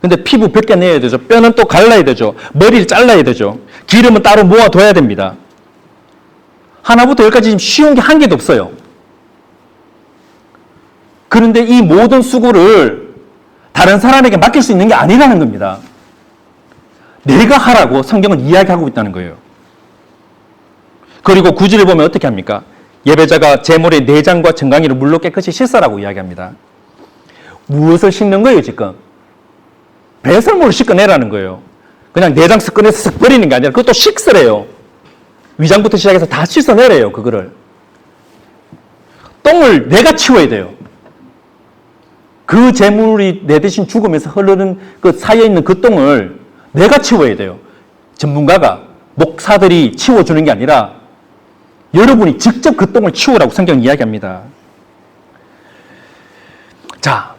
근데 피부 벗겨내야 되죠. 뼈는 또 갈라야 되죠. 머리를 잘라야 되죠. 기름은 따로 모아둬야 됩니다. 하나부터 열까지 지금 쉬운 게 한 개도 없어요. 그런데 이 모든 수고를 다른 사람에게 맡길 수 있는 게 아니라는 겁니다. 내가 하라고 성경은 이야기하고 있다는 거예요. 그리고 구절을 보면 어떻게 합니까? 예배자가 제물의 내장과 정강이를 물로 깨끗이 씻으라고 이야기합니다. 무엇을 씻는 거예요, 지금? 배설물을 씻어내라는 거예요. 그냥 내장 쓱 꺼내서 쓱 버리는 게 아니라 그것도 씻으래요. 위장부터 시작해서 다 씻어내래요, 그거를. 똥을 내가 치워야 돼요. 그 재물이 내 대신 죽으면서 흐르는 그 사이에 있는 그 똥을 내가 치워야 돼요. 전문가가, 목사들이 치워주는 게 아니라 여러분이 직접 그 똥을 치우라고 성경은 이야기합니다. 자,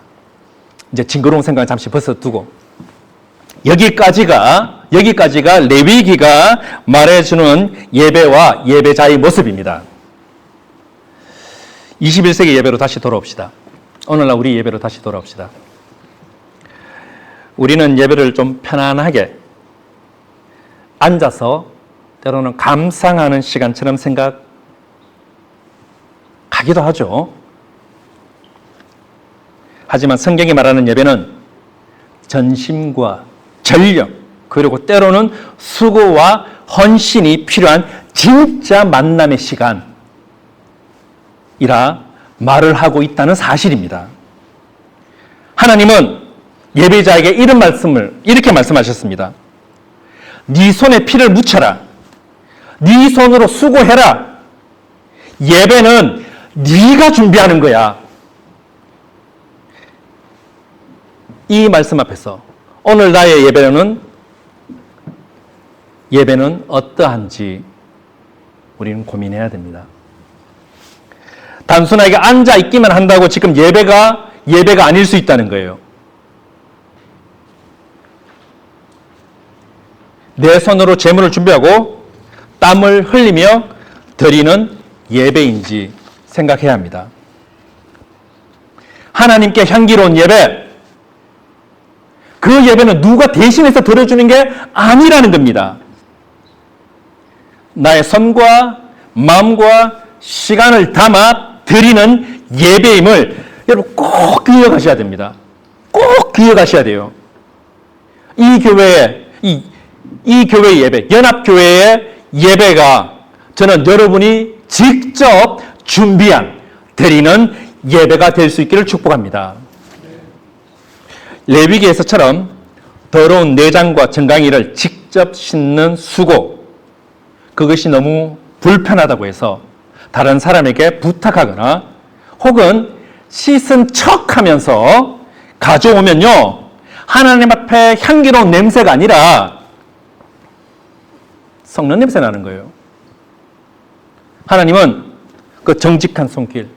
이제 징그러운 생각을 잠시 벗어두고 여기까지가 레위기가 말해주는 예배와 예배자의 모습입니다. 21세기 예배로 다시 돌아옵시다. 오늘날 우리 예배로 다시 돌아옵시다. 우리는 예배를 좀 편안하게 앉아서 때로는 감상하는 시간처럼 생각하기도 하죠. 하지만 성경이 말하는 예배는 전심과 전력, 그리고 때로는 수고와 헌신이 필요한 진짜 만남의 시간이라 말을 하고 있다는 사실입니다. 하나님은 예배자에게 이런 말씀을 이렇게 말씀하셨습니다. 네 손에 피를 묻혀라. 네 손으로 수고해라. 예배는 네가 준비하는 거야. 이 말씀 앞에서 오늘 나의 예배는 어떠한지 우리는 고민해야 됩니다. 단순하게 앉아 있기만 한다고 지금 예배가 아닐 수 있다는 거예요. 내 손으로 제물을 준비하고 땀을 흘리며 드리는 예배인지 생각해야 합니다. 하나님께 향기로운 예배, 그 예배는 누가 대신해서 드려주는 게 아니라는 겁니다. 나의 손과 마음과 시간을 담아 드리는 예배임을 여러분 꼭 기억하셔야 됩니다. 꼭 기억하셔야 돼요. 이 교회의 예배, 연합교회의 예배가 저는 여러분이 직접 준비한 드리는 예배가 될 수 있기를 축복합니다. 레위기에서처럼 더러운 내장과 정강이를 직접 씻는 수고, 그것이 너무 불편하다고 해서 다른 사람에게 부탁하거나 혹은 씻은 척하면서 가져오면요, 하나님 앞에 향기로운 냄새가 아니라 썩는 냄새 나는 거예요. 하나님은 그 정직한 손길,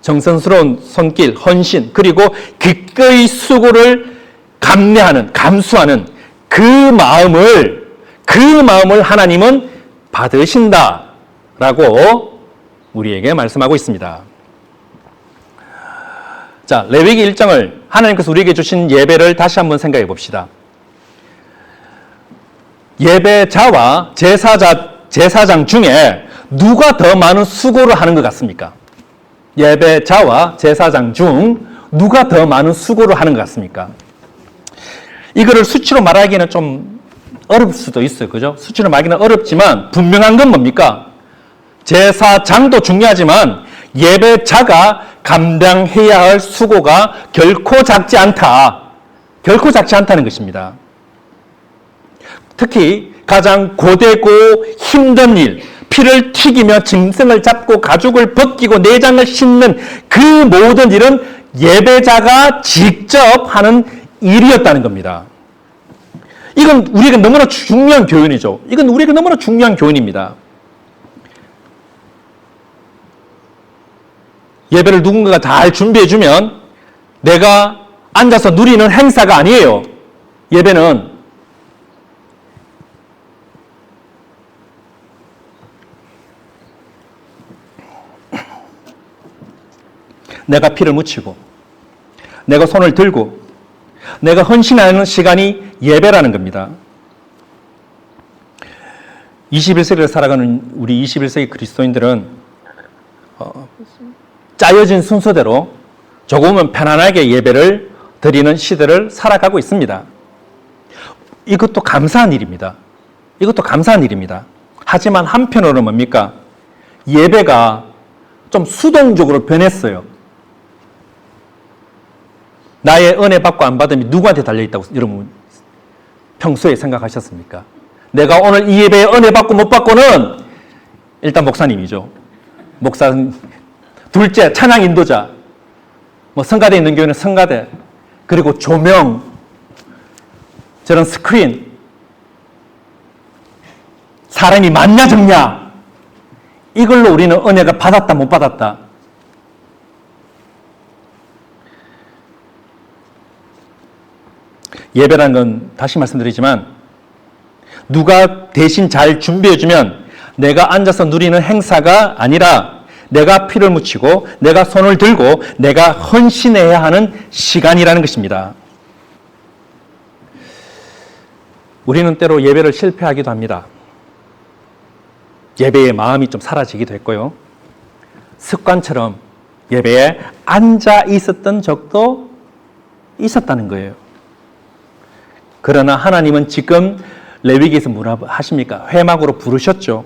정성스러운 손길, 헌신, 그리고 기꺼이 수고를 감수하는 그 마음을 하나님은 받으신다라고 우리에게 말씀하고 있습니다. 자, 레위기 1장을 하나님께서 우리에게 주신 예배를 다시 한번 생각해 봅시다. 예배자와 제사장 중에 누가 더 많은 수고를 하는 것 같습니까? 예배자와 제사장 중 누가 더 많은 수고를 하는 것 같습니까? 이거를 수치로 말하기는 좀 어려울 수도 있어요. 그죠? 수치로 말하기는 어렵지만 분명한 건 뭡니까? 제사장도 중요하지만 예배자가 감당해야 할 수고가 결코 작지 않다. 결코 작지 않다는 것입니다. 특히 가장 고되고 힘든 일, 피를 튀기며 짐승을 잡고 가죽을 벗기고 내장을 씻는 그 모든 일은 예배자가 직접 하는 일이었다는 겁니다. 이건 우리에게 너무나 중요한 교훈이죠. 이건 우리에게 너무나 중요한 교훈입니다. 예배를 누군가가 잘 준비해주면 내가 앉아서 누리는 행사가 아니에요. 예배는 내가 피를 묻히고 내가 손을 들고 내가 헌신하는 시간이 예배라는 겁니다. 21세기를 살아가는 우리 21세기 그리스도인들은 짜여진 순서대로 조금은 편안하게 예배를 드리는 시대를 살아가고 있습니다. 이것도 감사한 일입니다. 이것도 감사한 일입니다. 하지만 한편으로는 뭡니까? 예배가 좀 수동적으로 변했어요. 나의 은혜 받고 안 받음이 누구한테 달려있다고 여러분 평소에 생각하셨습니까? 내가 오늘 이 예배에 은혜 받고 못 받고는 일단 목사님이죠. 목사, 둘째 찬양 인도자, 성가대에 있는 교회는 성가대, 그리고 조명, 저런 스크린, 사람이 많냐 적냐, 이걸로 우리는 은혜가 받았다 못 받았다. 예배라는 건 다시 말씀드리지만 누가 대신 잘 준비해주면 내가 앉아서 누리는 행사가 아니라 내가 피를 묻히고 내가 손을 들고 내가 헌신해야 하는 시간이라는 것입니다. 우리는 때로 예배를 실패하기도 합니다. 예배의 마음이 좀 사라지기도 했고요. 습관처럼 예배에 앉아 있었던 적도 있었다는 거예요. 그러나 하나님은 지금 레위기에서 뭐라 하십니까? 회막으로 부르셨죠.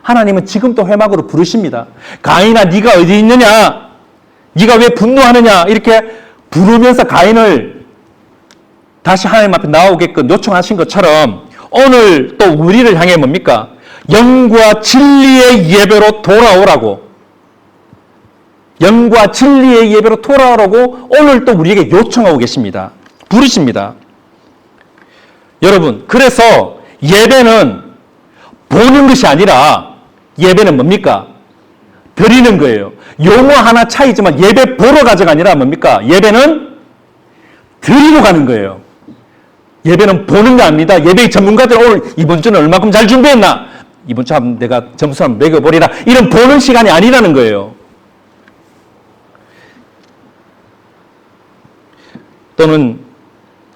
하나님은 지금도 회막으로 부르십니다. 가인아, 네가 어디 있느냐? 네가 왜 분노하느냐? 이렇게 부르면서 가인을 다시 하나님 앞에 나오게끔 요청하신 것처럼 오늘 또 우리를 향해 뭡니까? 영과 진리의 예배로 돌아오라고, 영과 진리의 예배로 돌아오라고 오늘 또 우리에게 요청하고 계십니다. 부르십니다. 여러분, 그래서 예배는 보는 것이 아니라 예배는 뭡니까? 드리는 거예요. 용어 하나 차이지만 예배 '보러' 가자가 아니라 뭡니까? 예배는 드리러 가는 거예요. 드리러 가는 거예요. 여러분, 그래서 예배는 보는 것이 아니라 예배는 뭡니까? 드리는 거예요. 용어 하나 차이지만 예배 '보러' 가자가 아니라 뭡니까? 예배는 드리러 가는 거예요. 예배는 보는 거 아닙니다. 예배의 전문가들 오늘 이번 주는 얼마큼 잘 준비했나? 이번 주 한번 내가 점수 한번 매겨버리라. 이런 보는 시간이 아니라는 거예요. 또는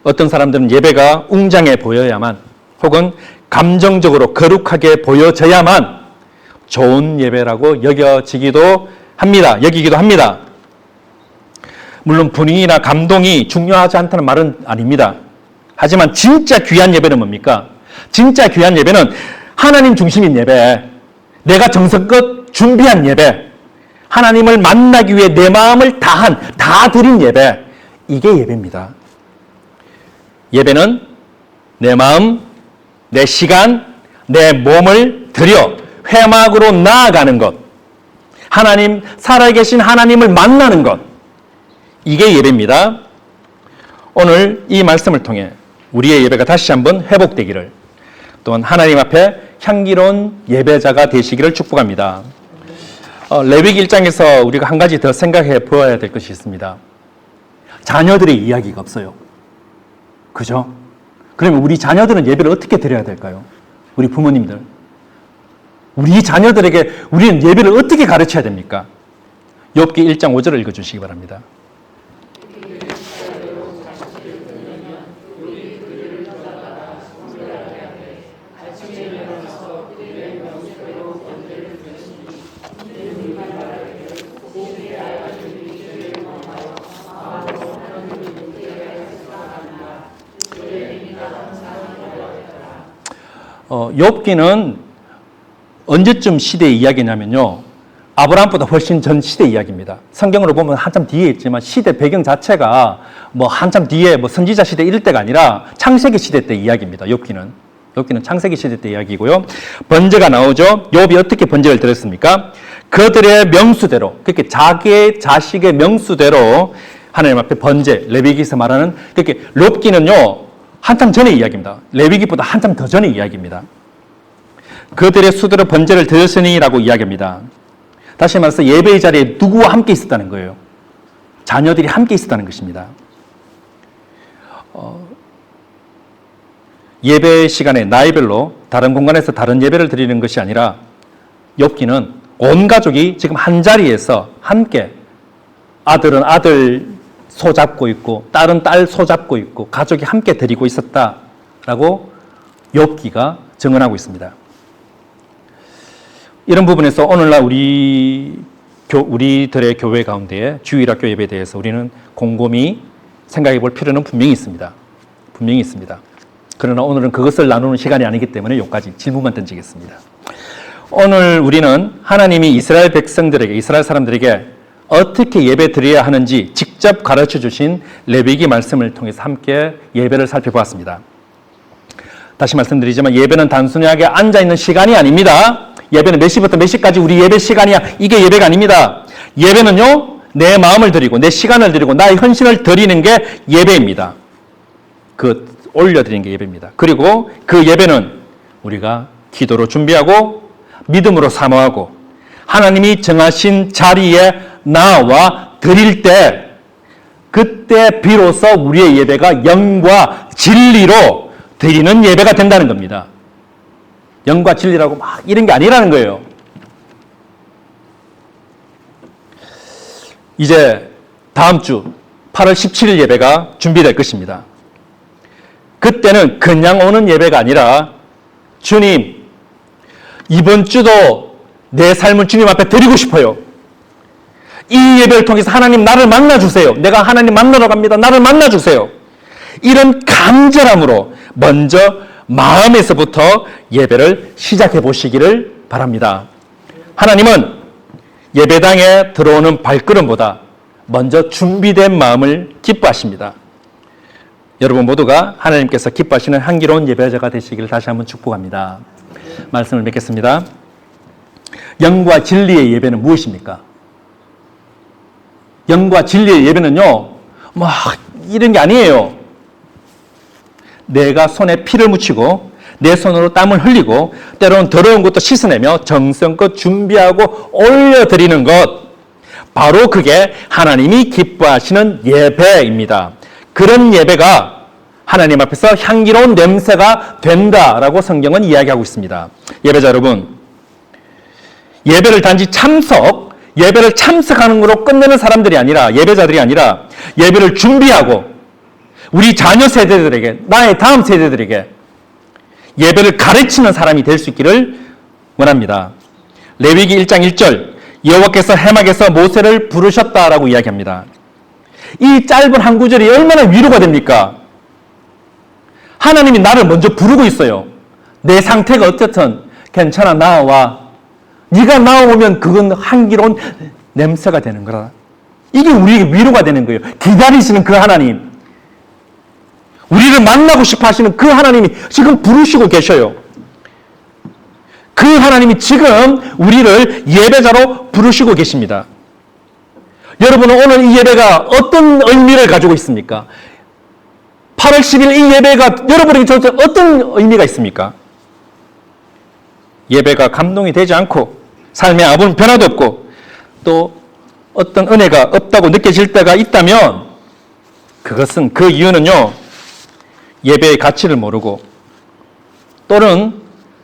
어떤 사람들은 예배가 웅장해 보여야만 혹은 감정적으로 거룩하게 보여져야만 좋은 예배라고 여기기도 합니다. 물론 분위기나 감동이 중요하지 않다는 말은 아닙니다. 하지만 진짜 귀한 예배는 뭡니까? 진짜 귀한 예배는 하나님 중심인 예배, 내가 정성껏 준비한 예배, 하나님을 만나기 위해 내 마음을 다 드린 예배, 이게 예배입니다. 예배는 내 마음, 내 시간, 내 몸을 들여 회막으로 나아가는 것, 하나님, 살아계신 하나님을 만나는 것, 이게 예배입니다. 오늘 이 말씀을 통해 우리의 예배가 다시 한번 회복되기를, 또한 하나님 앞에 향기로운 예배자가 되시기를 축복합니다. 레위기 1장에서 우리가 한 가지 더 생각해 보아야 될 것이 있습니다. 자녀들의 이야기가 없어요. 그죠? 그러면 우리 자녀들은 예배를 어떻게 드려야 될까요? 우리 부모님들. 우리 자녀들에게 우리는 예배를 어떻게 가르쳐야 됩니까? 욥기 1장 5절을 읽어주시기 바랍니다. 욥기는 언제쯤 시대의 이야기냐면요, 아브라함보다 훨씬 전 시대 이야기입니다. 성경으로 보면 한참 뒤에 있지만 시대 배경 자체가 뭐 한참 뒤에 뭐 선지자 시대 이럴 때가 아니라 창세기 시대 때 이야기입니다. 욥기는 창세기 시대 때 이야기고요. 번제가 나오죠. 욥이 어떻게 번제를 드렸습니까? 그들의 명수대로, 그렇게 자기의 자식의 명수대로 하나님 앞에 번제, 레위기에서 말하는, 그렇게 욥기는요 한참 전의 이야기입니다. 레위기보다 한참 더 전의 이야기입니다. 그들의 수대로 번제를 드렸으니라고 이야기합니다. 다시 말해서 예배의 자리에 누구와 함께 있었다는 거예요. 자녀들이 함께 있었다는 것입니다. 예배 시간에 나이별로 다른 공간에서 다른 예배를 드리는 것이 아니라 욥기는 온 가족이 지금 한 자리에서 함께, 아들은 아들 손잡고 있고 딸은 딸 손잡고 있고 가족이 함께 드리고 있었다라고 욥기가 증언하고 있습니다. 이런 부분에서 오늘날 우리들의 교회 가운데 주일학교 예배에 대해서 우리는 곰곰이 생각해 볼 필요는 분명히 있습니다. 그러나 오늘은 그것을 나누는 시간이 아니기 때문에 여기까지 질문만 던지겠습니다. 오늘 우리는 하나님이 이스라엘 백성들에게, 이스라엘 사람들에게 어떻게 예배 드려야 하는지 직접 가르쳐 주신 레위기 말씀을 통해서 함께 예배를 살펴보았습니다. 다시 말씀드리지만 예배는 단순하게 앉아있는 시간이 아닙니다. 예배는 몇 시부터 몇 시까지 우리 예배 시간이야, 이게 예배가 아닙니다. 예배는요, 내 마음을 드리고 내 시간을 드리고 나의 헌신을 드리는 게 예배입니다. 올려드리는 게 예배입니다. 그리고 그 예배는 우리가 기도로 준비하고 믿음으로 사모하고 하나님이 정하신 자리에 나와 드릴 때, 그때 비로소 우리의 예배가 영과 진리로 드리는 예배가 된다는 겁니다. 영과 진리라고 막 이런 게 아니라는 거예요. 이제 다음 주 8월 17일 예배가 준비될 것입니다. 그때는 그냥 오는 예배가 아니라, 주님, 이번 주도 내 삶을 주님 앞에 드리고 싶어요. 이 예배를 통해서 하나님 나를 만나주세요. 내가 하나님 만나러 갑니다. 나를 만나주세요. 이런 간절함으로 먼저 마음에서부터 예배를 시작해 보시기를 바랍니다. 하나님은 예배당에 들어오는 발걸음보다 먼저 준비된 마음을 기뻐하십니다. 여러분 모두가 하나님께서 기뻐하시는 향기로운 예배자가 되시기를 다시 한번 축복합니다. 말씀을 맺겠습니다. 영과 진리의 예배는 무엇입니까? 영과 진리의 예배는요, 막 이런 게 아니에요. 내가 손에 피를 묻히고 내 손으로 땀을 흘리고 때로는 더러운 것도 씻어내며 정성껏 준비하고 올려드리는 것, 바로 그게 하나님이 기뻐하시는 예배입니다. 그런 예배가 하나님 앞에서 향기로운 냄새가 된다라고 성경은 이야기하고 있습니다. 예배자 여러분, 예배를 단지 예배를 참석하는 것으로 끝내는 사람들이 아니라, 예배자들이 아니라 예배를 준비하고 우리 자녀 세대들에게, 나의 다음 세대들에게 예배를 가르치는 사람이 될 수 있기를 원합니다. 레위기 1장 1절, 여호와께서 해막에서 모세를 부르셨다라고 이야기합니다. 이 짧은 한 구절이 얼마나 위로가 됩니까? 하나님이 나를 먼저 부르고 있어요. 내 상태가 어떻든 괜찮아, 나와. 네가 나오면 그건 향기로운 냄새가 되는 거라. 이게 우리에게 위로가 되는 거예요. 기다리시는 그 하나님, 우리를 만나고 싶어 하시는 그 하나님이 지금 부르시고 계셔요. 그 하나님이 지금 우리를 예배자로 부르시고 계십니다. 여러분은 오늘 이 예배가 어떤 의미를 가지고 있습니까? 8월 10일 이 예배가 여러분에게 어떤 의미가 있습니까? 예배가 감동이 되지 않고 삶에 아무런 변화도 없고 또 어떤 은혜가 없다고 느껴질 때가 있다면 그것은, 그 이유는요, 예배의 가치를 모르고 또는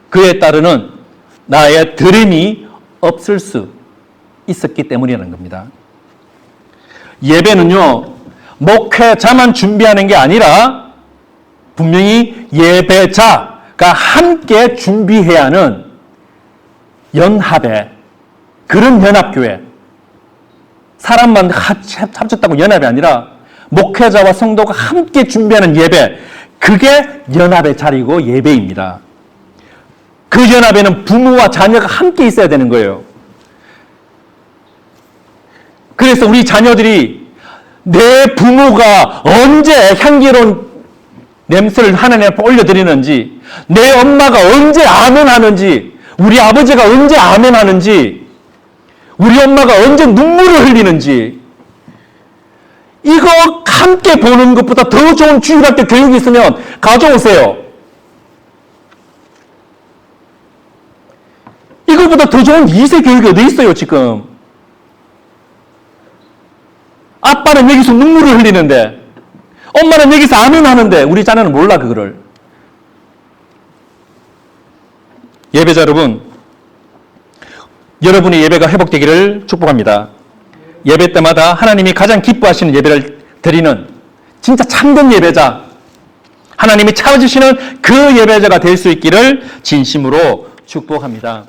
그에 따르는 나의 들음이 없을 수 있었기 때문이라는 겁니다. 예배는요, 목회자만 준비하는 게 아니라 분명히 예배자가 함께 준비해야 하는 연합의, 그런 연합교회, 사람만 합쳤다고 연합이 아니라 목회자와 성도가 함께 준비하는 예배, 그게 연합의 자리고 예배입니다. 그 연합에는 부모와 자녀가 함께 있어야 되는 거예요. 그래서 우리 자녀들이 내 부모가 언제 향기로운 냄새를 하나님 앞에 올려드리는지, 내 엄마가 언제 아멘 하는지, 우리 아버지가 언제 아멘 하는지, 우리 엄마가 언제 눈물을 흘리는지, 이거 함께 보는 것보다 더 좋은 주일학교 교육이 있으면 가져오세요. 이거보다 더 좋은 2세 교육이 어디 있어요, 지금? 아빠는 여기서 눈물을 흘리는데, 엄마는 여기서 아멘 하는데, 우리 자녀는 몰라, 그거를. 예배자 여러분, 여러분의 예배가 회복되기를 축복합니다. 예배 때마다 하나님이 가장 기뻐하시는 예배를 드리는 진짜 참된 예배자, 하나님이 찾으시는 그 예배자가 될 수 있기를 진심으로 축복합니다.